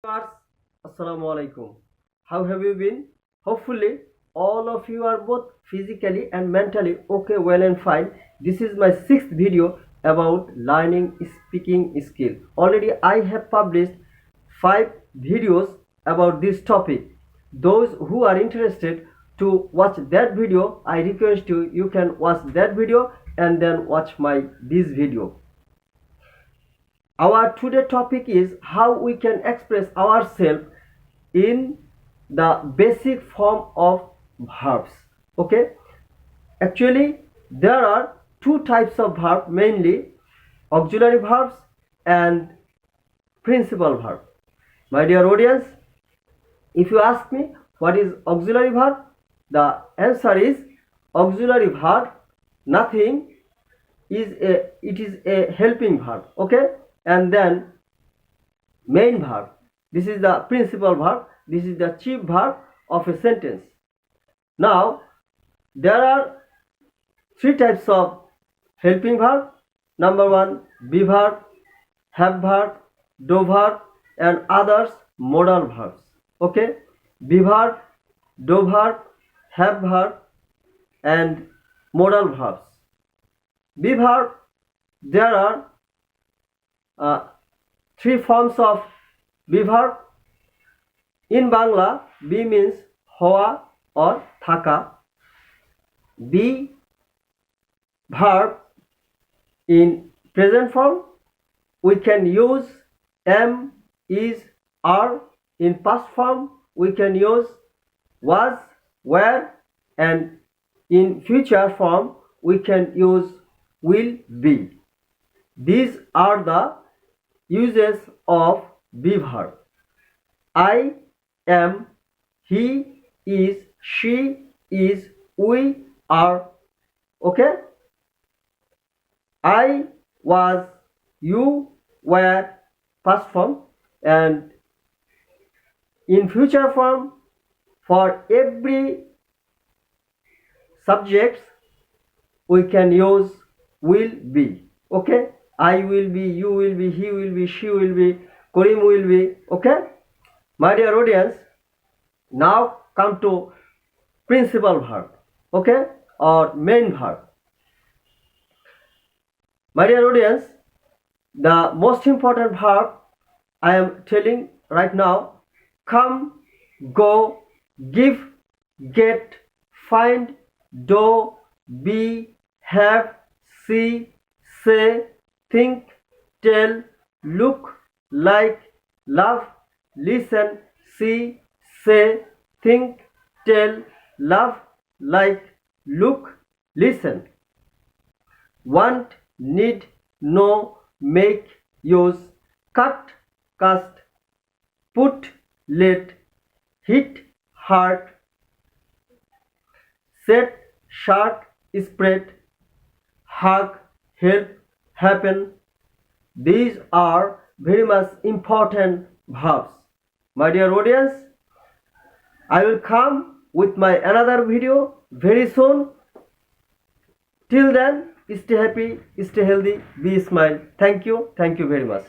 Viewers, Assalamu alaikum. How have you been? Hopefully, all of you are both physically and mentally okay, well and fine. This is my sixth video about learning speaking skill. Already I have published 5 videos about this topic. Those who are interested to watch that video, I request you can watch that video and then watch this video. Our today topic is how we can express ourselves in the basic form of verbs. Okay, actually there are two types of verb, mainly auxiliary verbs and principal verb. My dear audience, if you ask me what is auxiliary verb, the answer is auxiliary verb nothing is a helping verb. Okay, and then main verb, this is the principal verb, this is the chief verb of a sentence. Now there are 3 types of helping verb. Number 1, be verb, have verb, do verb, and others modal verbs. Okay, be verb, do verb, have verb, and modal verbs. Be verb, there are 3 forms of be verb. In Bangla, be means hoa or thaka. Be verb in present form, we can use am, is, are. In past form, we can use was, were, and in future form, we can use will, be. These are the uses of be verb. I am, he is, she is, we are. Okay, I was, you were, past form. And in future form, for every subjects we can use will, be. Okay, I will be, you will be, he will be, she will be, Karim will be. Okay, my dear audience, now come to principal verb. Okay, or main verb. My dear audience, the most important verb I am telling right now: come, go, give, get, find, do, be, have, see, say, think, tell, look, like, love, listen, see, say, think, tell, love, like, look, listen, want, need, know, make, use, cut, cast, put, let, hit, hurt, set, short, spread, hug, help, happen. These are very much important verbs. My dear audience, I will come with my another video very soon. Till then, stay happy, stay healthy, be smile. Thank you very much.